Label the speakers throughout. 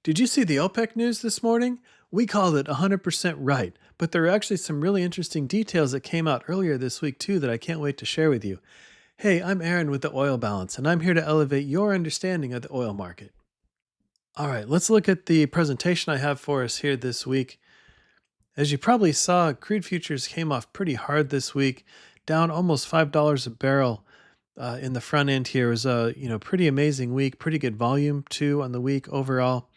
Speaker 1: Did you see the OPEC news this morning? We called it 100% right, but there are actually some really interesting details that came out earlier this week, too, that I can't wait to share with you. Hey, I'm Aaron with the Oil Balance, and I'm here to elevate your understanding of the oil market. All right, let's look at the presentation I have for us here this week. As you probably saw, crude futures came off pretty hard this week, down almost $5 a barrel. In the front end here. It was a pretty amazing week, pretty good volume too on the week overall.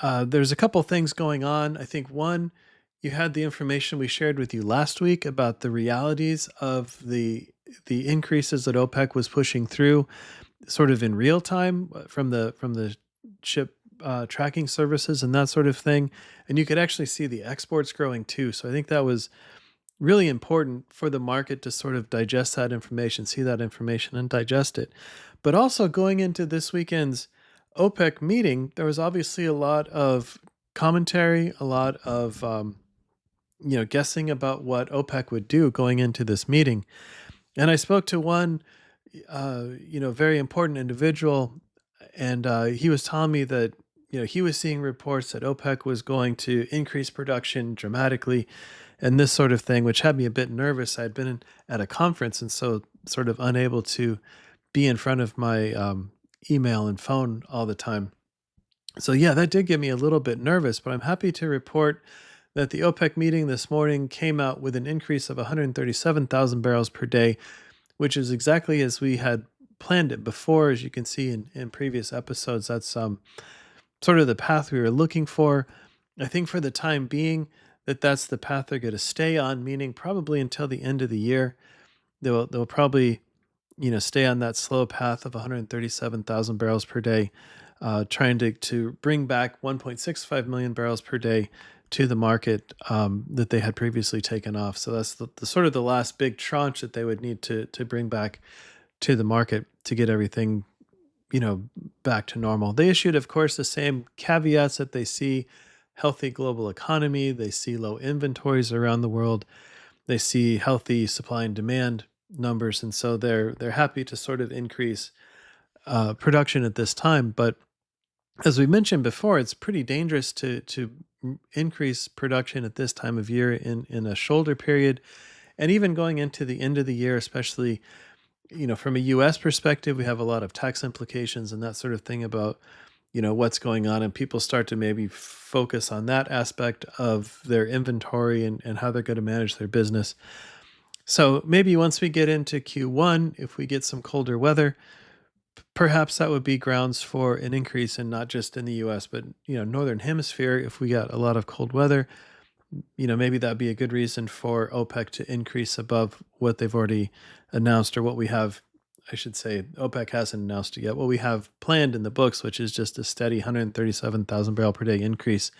Speaker 1: There's a couple things going on. I think one, you had the information we shared with you last week about the realities of the increases that OPEC was pushing through, sort of in real time from the ship tracking services and that sort of thing. And you could actually see the exports growing too. So I think that was really important for the market to sort of digest that information, see that information, and digest it. But also going into this weekend's OPEC meeting, there was obviously a lot of commentary, a lot of guessing about what OPEC would do going into this meeting. And I spoke to one, very important individual, and he was telling me that he was seeing reports that OPEC was going to increase production dramatically and this sort of thing, which had me a bit nervous. I'd been at a conference and so sort of unable to be in front of my email and phone all the time. So yeah, that did get me a little bit nervous, but I'm happy to report that the OPEC meeting this morning came out with an increase of 137,000 barrels per day, which is exactly as we had planned it before. As you can see in previous episodes, that's sort of the path we were looking for. I think for the time being, that's the path they're going to stay on, meaning probably until the end of the year. They'll probably stay on that slow path of 137,000 barrels per day, trying to bring back 1.65 million barrels per day to the market that they had previously taken off. So that's the sort of the last big tranche that they would need to bring back to the market to get everything back to normal. They issued, of course, the same caveats that they see healthy global economy, they see low inventories around the world, they see healthy supply and demand numbers, and so they're happy to sort of increase production at this time. But as we mentioned before, it's pretty dangerous to increase production at this time of year in a shoulder period, and even going into the end of the year, especially from a U.S. perspective, we have a lot of tax implications and that sort of thing about what's going on, and people start to maybe focus on that aspect of their inventory and how they're going to manage their business. So maybe once we get into Q1, if we get some colder weather, perhaps that would be grounds for an increase in not just in the US, but northern hemisphere. If we got a lot of cold weather, maybe that'd be a good reason for OPEC to increase above what they've already announced, or what we have, I should say. OPEC hasn't announced it yet. What we have planned in the books, which is just a steady 137,000 barrel per day increase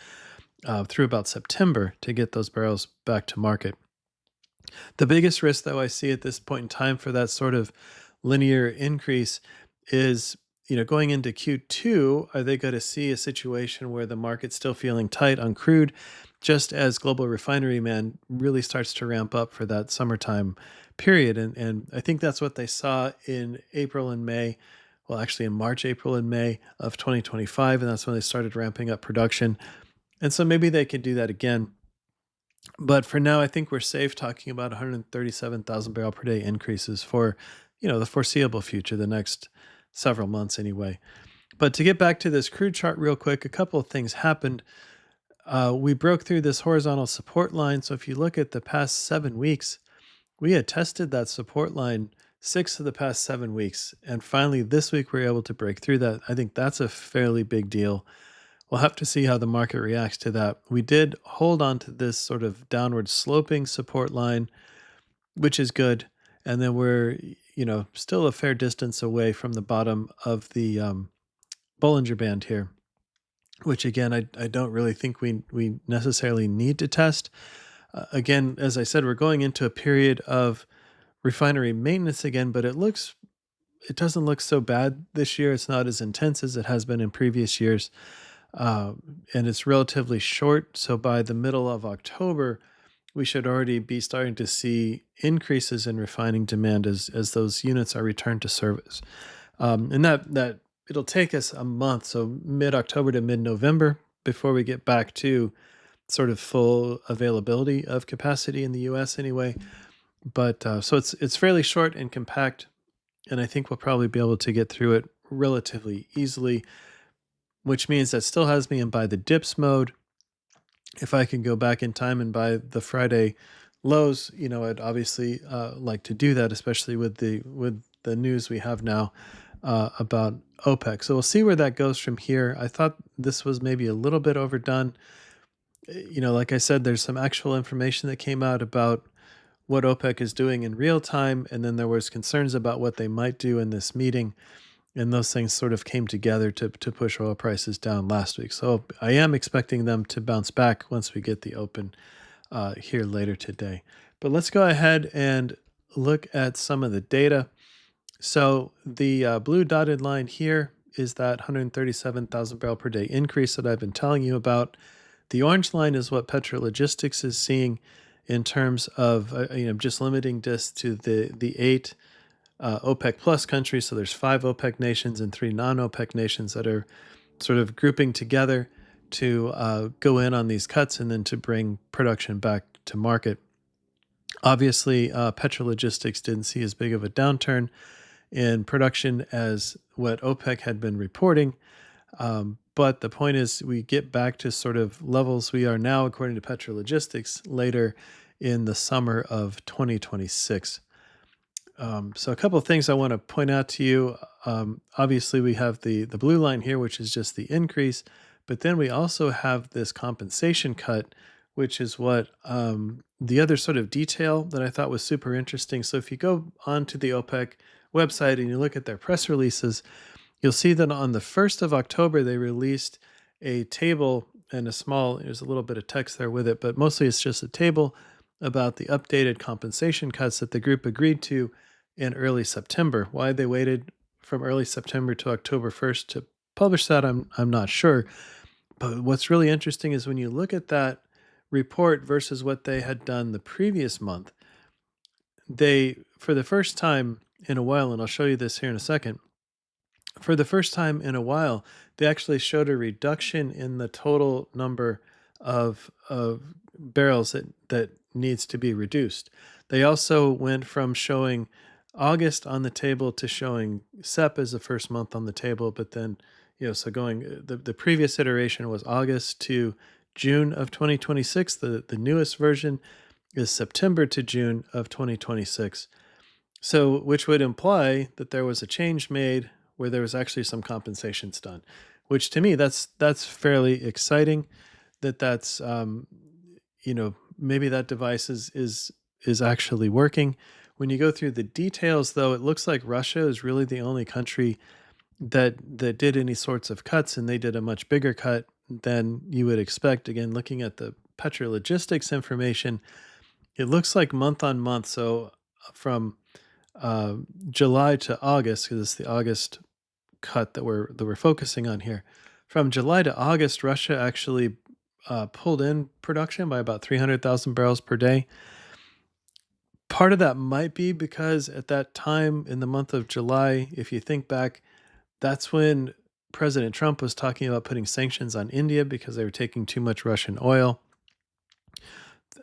Speaker 1: through about September to get those barrels back to market. The biggest risk, though, I see at this point in time for that sort of linear increase is, going into Q2, are they going to see a situation where the market's still feeling tight on crude, just as global refinery demand really starts to ramp up for that summertime period? And I think that's what they saw in April and May. Well, actually in March, April, and May of 2025, and that's when they started ramping up production. And so maybe they could do that again. But for now, I think we're safe talking about 137,000 barrel per day increases for, the foreseeable future, the next several months anyway. But to get back to this crude chart real quick, a couple of things happened. We broke through this horizontal support line. So if you look at the past 7 weeks, we had tested that support line 6 of the past 7 weeks. And finally, this week, we were able to break through that. I think that's a fairly big deal. We'll have to see how the market reacts to that. We did hold on to this sort of downward sloping support line, which is good. And then we're, still a fair distance away from the bottom of the Bollinger Band here, which again, I don't really think we necessarily need to test. Again, as I said, we're going into a period of refinery maintenance again, but it doesn't look so bad this year. It's not as intense as it has been in previous years. And it's relatively short. So by the middle of October, we should already be starting to see increases in refining demand as those units are returned to service. And that it'll take us a month, so mid-October to mid-November, before we get back to sort of full availability of capacity in the US anyway. But so it's fairly short and compact, and I think we'll probably be able to get through it relatively easily, which means that still has me in buy the dips mode. If I can go back in time and buy the Friday lows, I'd obviously like to do that, especially with the news we have now about OPEC. So we'll see where that goes from here. I thought this was maybe a little bit overdone. Like I said, there's some actual information that came out about what OPEC is doing in real time, and then there was concerns about what they might do in this meeting, and those things sort of came together to push oil prices down last week. So I am expecting them to bounce back once we get the open here later today. But let's go ahead and look at some of the data. So the blue dotted line here is that 137,000 barrel per day increase that I've been telling you about. The orange line is what Petrologistics is seeing in terms of just limiting this to the eight OPEC plus countries. So there's 5 OPEC nations and 3 non-OPEC nations that are sort of grouping together to go in on these cuts and then to bring production back to market. Obviously, Petrologistics didn't see as big of a downturn in production as what OPEC had been reporting. But the point is, we get back to sort of levels we are now, according to Petrologistics, later in the summer of 2026. So a couple of things I want to point out to you. Obviously, we have the blue line here, which is just the increase, but then we also have this compensation cut, which is what the other sort of detail that I thought was super interesting. So if you go onto the OPEC website and you look at their press releases, you'll see that on the 1st of October, they released a table and there's a little bit of text there with it, but mostly it's just a table about the updated compensation cuts that the group agreed to in early September. Why they waited from early September to October 1st to publish that, I'm not sure. But what's really interesting is when you look at that report versus what they had done the previous month, they, for the first time in a while, and I'll show you this here in a second, for the first time in a while, they actually showed a reduction in the total number of barrels that needs to be reduced. They also went from showing August on the table to showing SEP as the first month on the table, but then, so going, the previous iteration was August to June of 2026. The newest version is September to June of 2026. So, which would imply that there was a change made where there was actually some compensations done, which to me, that's fairly exciting. That's maybe that device is actually working. When you go through the details, though, it looks like Russia is really the only country that did any sorts of cuts, and they did a much bigger cut than you would expect. Again, looking at the Petrologistics information, it looks like month on month. So from July to August, because it's the August cut that we're focusing on here. From July to August, Russia actually pulled in production by about 300,000 barrels per day. Part of that might be because at that time in the month of July, if you think back, that's when President Trump was talking about putting sanctions on India because they were taking too much Russian oil.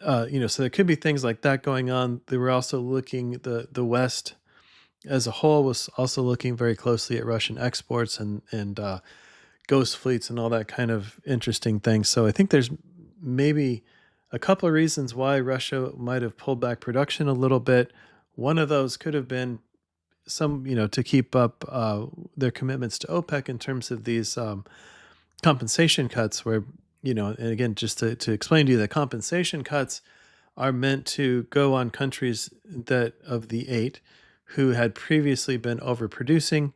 Speaker 1: So there could be things like that going on. They were also looking, the West as a whole was also looking very closely at Russian exports and ghost fleets and all that kind of interesting things. So I think there's maybe a couple of reasons why Russia might have pulled back production a little bit. One of those could have been some, to keep up their commitments to OPEC in terms of these compensation cuts where, and again, just to explain to you, the compensation cuts are meant to go on countries that of the 8 who had previously been overproducing,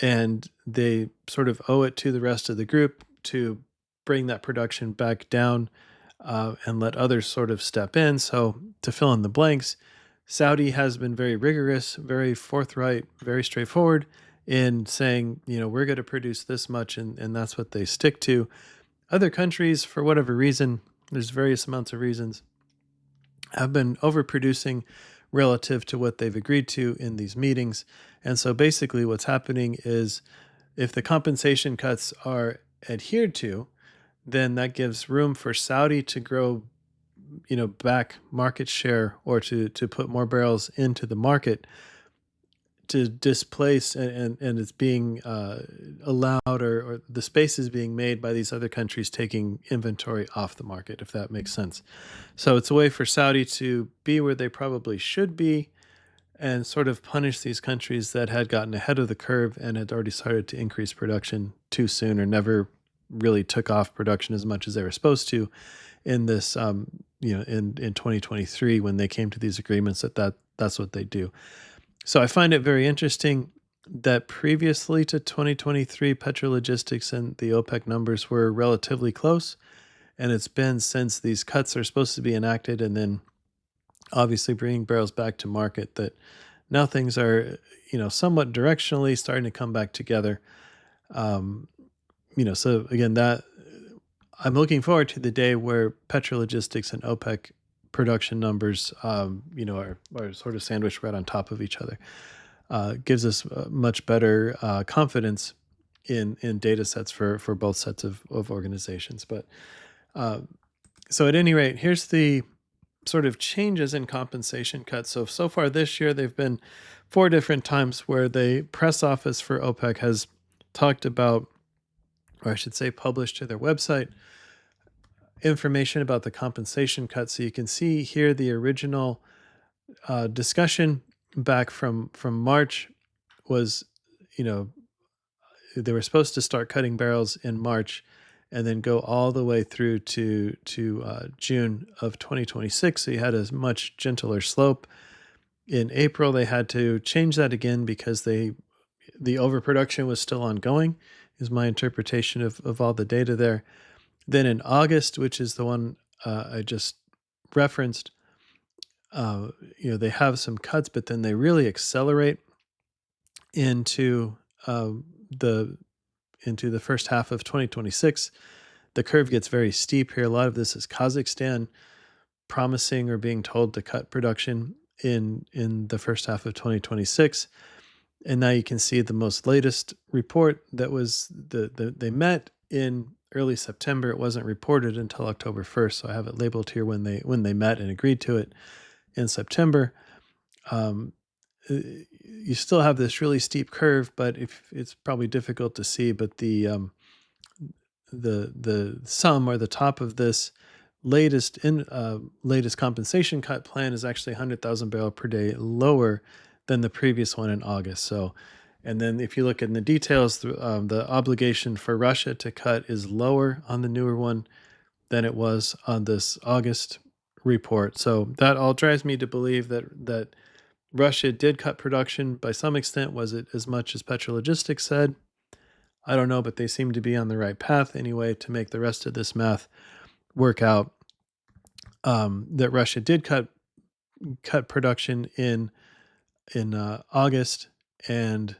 Speaker 1: and they sort of owe it to the rest of the group to bring that production back down and let others sort of step in. So to fill in the blanks, Saudi has been very rigorous, very forthright, very straightforward in saying, we're going to produce this much, and that's what they stick to. Other countries, for whatever reason, there's various amounts of reasons, have been overproducing relative to what they've agreed to in these meetings. And so basically what's happening is If the compensation cuts are adhered to, then that gives room for Saudi to grow, back market share, or to put more barrels into the market, to displace, and it's being allowed, or the space is being made by these other countries taking inventory off the market, if that makes sense. So it's a way for Saudi to be where they probably should be, and sort of punish these countries that had gotten ahead of the curve and had already started to increase production too soon, or never really took off production as much as they were supposed to in this, in 2023, when they came to these agreements, that's what they do. So I find it very interesting that previously to 2023, petrologistics and the OPEC numbers were relatively close. And it's been since these cuts are supposed to be enacted, and then obviously bringing barrels back to market, that now things are, somewhat directionally starting to come back together. Um, so again, that I'm looking forward to the day where petrologistics and OPEC production numbers, are sort of sandwiched right on top of each other. Gives us much better confidence in data sets for both sets of organizations. But so at any rate, here's the sort of changes in compensation cuts. So far this year, they've been 4 different times where the press office for OPEC has talked about, or I should say, published to their website, information about the compensation cut. So you can see here the original discussion back from March was, they were supposed to start cutting barrels in March, and then go all the way through to June of 2026. So you had a much gentler slope. In April, they had to change that again because the overproduction was still ongoing, is my interpretation of all the data there. Then in August, which is the one I just referenced, they have some cuts, but then they really accelerate into the first half of 2026. The curve gets very steep here. A lot of this is Kazakhstan promising or being told to cut production in the first half of 2026. And now you can see the most latest report that was they met in early September. It wasn't reported until October 1st. So I have it labeled here when they met and agreed to it in September. You still have this really steep curve, but if it's probably difficult to see, but the sum, or the top of this latest compensation cut plan, is actually 100,000 barrel per day lower than the previous one in August. So, and then if you look in the details, the obligation for Russia to cut is lower on the newer one than it was on this August report. So that all drives me to believe that Russia did cut production by some extent. Was it as much as Petrologistics said? I don't know, but they seem to be on the right path anyway to make the rest of this math work out. That Russia did cut production in August, and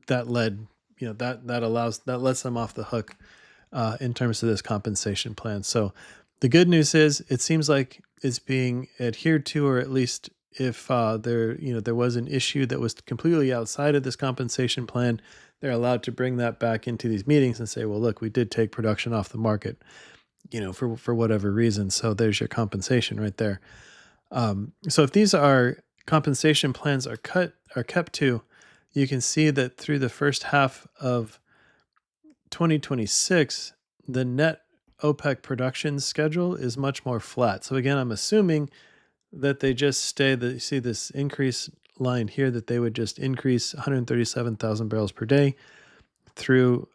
Speaker 1: that led, that lets them off the hook in terms of this compensation plan. So the good news is it seems like it's being adhered to, or at least if there was an issue that was completely outside of this compensation plan, they're allowed to bring that back into these meetings and say, well, look, we did take production off the market, for whatever reason. So there's your compensation right there. So if these are compensation plans are kept to, you can see that through the first half of 2026, the net OPEC production schedule is much more flat. So again, I'm assuming that they just stay, you see this increase line here, that they would just increase 137,000 barrels per day through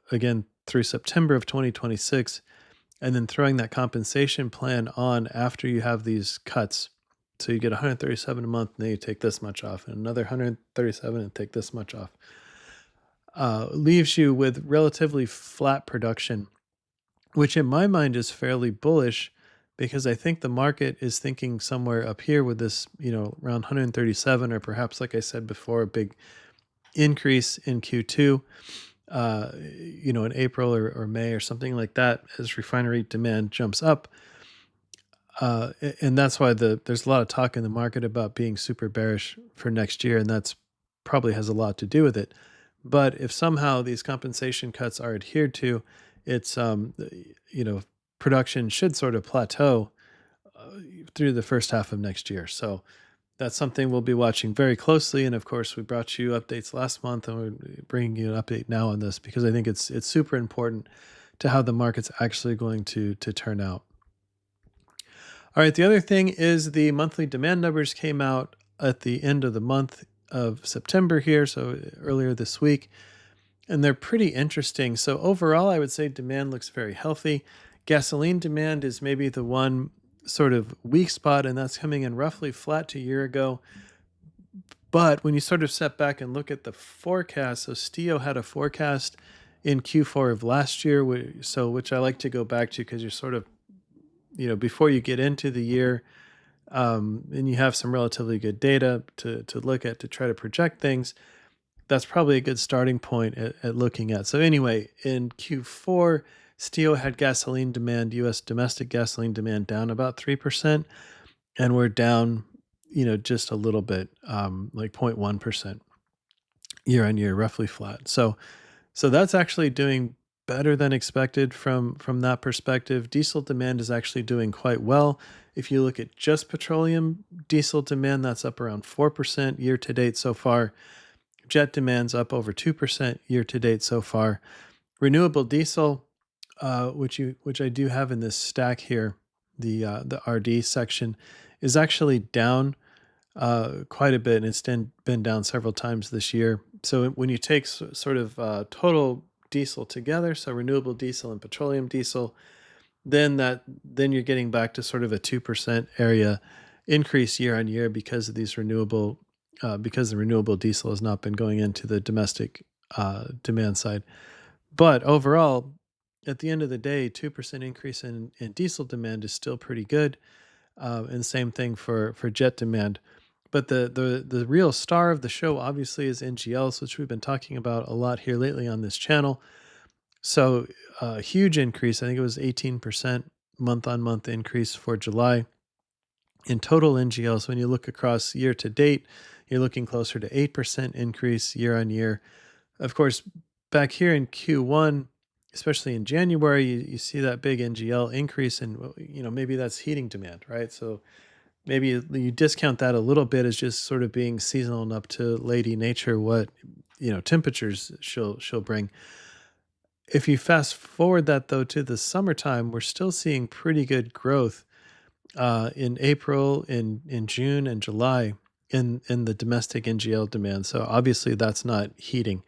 Speaker 1: September of 2026, and then throwing that compensation plan on after you have these cuts. So you get 137 a month, and then you take this much off, and another 137 and take this much off. Leaves you with relatively flat production, which in my mind is fairly bullish, because I think the market is thinking somewhere up here with this, around 137, or perhaps, like I said before, a big increase in Q2, in April or May or something like that, as refinery demand jumps up. And that's why there's a lot of talk in the market about being super bearish for next year, and that's probably has a lot to do with it. But if somehow these compensation cuts are adhered to, it's you know production should sort of plateau uh, through the first half of next year. So that's something we'll be watching very closely. And of course, we brought you updates last month, and we're bringing you an update now on this because I think it's super important to how the market's actually going to turn out. All right, the other thing is the monthly demand numbers came out at the end of the month of September here, so earlier this week, and they're pretty interesting. So overall, I would say demand looks very healthy. Gasoline demand is maybe the one sort of weak spot, and that's coming in roughly flat to a year ago. But when you sort of step back and look at the forecast, so Stio had a forecast in Q4 of last year, which I like to go back to because you're sort of, before you get into the year, and you have some relatively good data to look at to try to project things, that's probably a good starting point at looking at. So anyway, in Q4, Stio had gasoline demand, U.S. domestic gasoline demand down about 3%, and we're down, just a little bit, like 0.1% year on year, roughly flat. So that's actually doing better than expected from that perspective. Diesel demand is actually doing quite well. If you look at just petroleum diesel demand, that's up around 4% year to date so far. Jet demand's up over 2% year to date so far. Renewable diesel, which I do have in this stack here, the RD section, is actually down quite a bit, and it's been down several times this year. So when you take sort of total diesel together, so renewable diesel and petroleum diesel, then you're getting back to sort of a 2% area increase year on year because of these because the renewable diesel has not been going into the domestic demand side. But overall, at the end of the day, 2% increase in diesel demand is still pretty good. And same thing for jet demand. But the real star of the show obviously is NGLs, which we've been talking about a lot here lately on this channel. So a huge increase. I think it was 18% month on month increase for July in total NGLs. When you look across year to date, you're looking closer to 8% increase year on year. Of course, back here in Q1, especially in January, you see that big NGL increase, and maybe that's heating demand, right? So maybe you discount that a little bit as just sort of being seasonal enough to lady nature what temperatures she'll bring. If you fast forward that though to the summertime, we're still seeing pretty good growth in April, in June and July in the domestic NGL demand. So obviously that's not heating,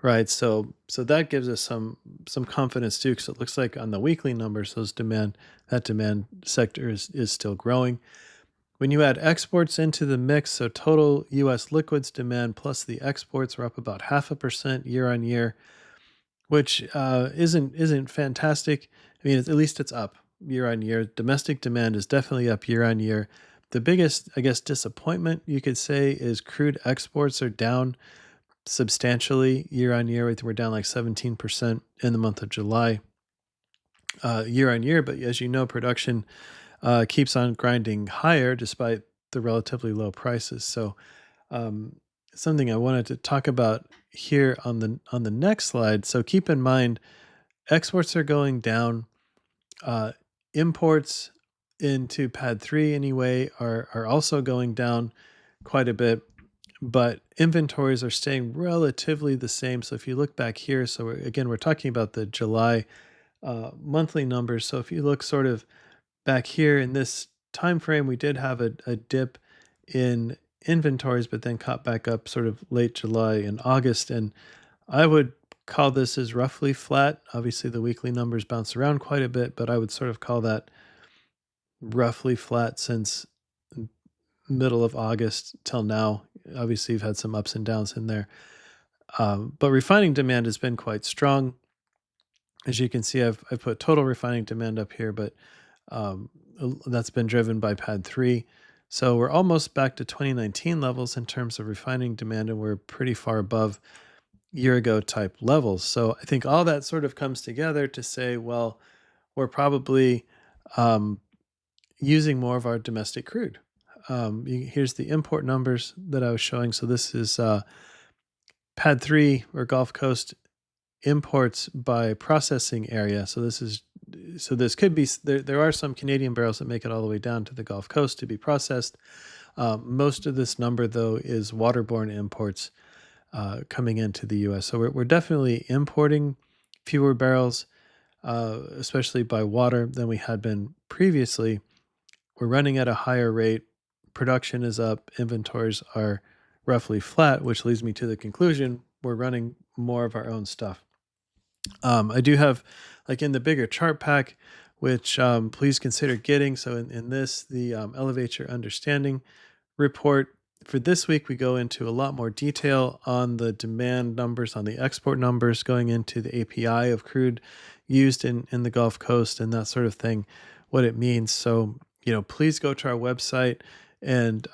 Speaker 1: right? So that gives us some confidence too, because it looks like on the weekly numbers, that demand sector is still growing. When you add exports into the mix, so total U.S. liquids demand plus the exports are up about 0.5% year on year, which isn't fantastic. I mean, at least it's up year on year. Domestic demand is definitely up year on year. The biggest, I guess, disappointment you could say is crude exports are down substantially year on year. We're down like 17% in the month of July year on year. But as you know, production keeps on grinding higher despite the relatively low prices. So something I wanted to talk about here on the next slide. So keep in mind, exports are going down. Imports into Pad 3 anyway are also going down quite a bit, but inventories are staying relatively the same. So if you look back here, so we're talking about the July monthly numbers. So if you look sort of back here in this time frame, we did have a dip in inventories, but then caught back up sort of late July and August. And I would call this as roughly flat. Obviously, the weekly numbers bounce around quite a bit, but I would sort of call that roughly flat since middle of August till now. Obviously, you've had some ups and downs in there. But refining demand has been quite strong. As you can see, I've put total refining demand up here, but um, that's been driven by Pad 3. So we're almost back to 2019 levels in terms of refining demand, and we're pretty far above year ago type levels. So I think all that sort of comes together to say, well, we're probably using more of our domestic crude. Here's the import numbers that I was showing. So this is PAD 3 or Gulf Coast imports by processing area. So this could be there are some Canadian barrels that make it all the way down to the Gulf Coast to be processed. Most of this number, though, is waterborne imports coming into the U.S. So we're definitely importing fewer barrels, especially by water, than we had been previously. We're running at a higher rate. Production is up. Inventories are roughly flat, which leads me to the conclusion we're running more of our own stuff. I do have, like in the bigger chart pack, which please consider getting. So in this, the Elevate Your Understanding report for this week, we go into a lot more detail on the demand numbers, on the export numbers, going into the API of crude used in the Gulf Coast and that sort of thing, what it means. So, please go to our website and,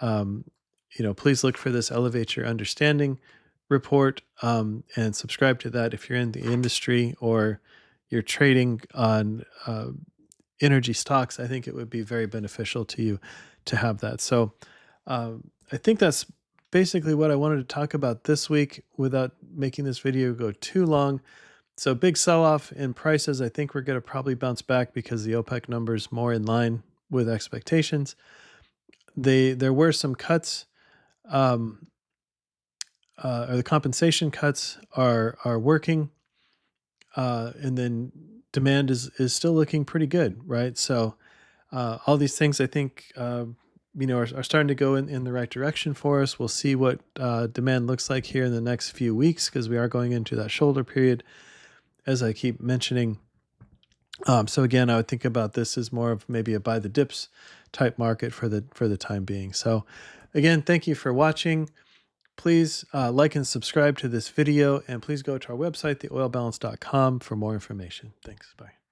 Speaker 1: please look for this Elevate Your Understanding report and subscribe to that if you're in the industry or you're trading on energy stocks. I think it would be very beneficial to you to have that. So I think that's basically what I wanted to talk about this week without making this video go too long. So big sell-off in prices. I think we're going to probably bounce back because the OPEC numbers more in line with expectations. There were some cuts, or the compensation cuts are working, and then demand is still looking pretty good, right? So all these things I think are starting to go in the right direction for us. We'll see what demand looks like here in the next few weeks because we are going into that shoulder period, as I keep mentioning. So again, I would think about this as more of maybe a buy the dips type market for the time being. So again, thank you for watching. Please like and subscribe to this video, and please go to our website, theoilbalance.com, for more information. Thanks. Bye.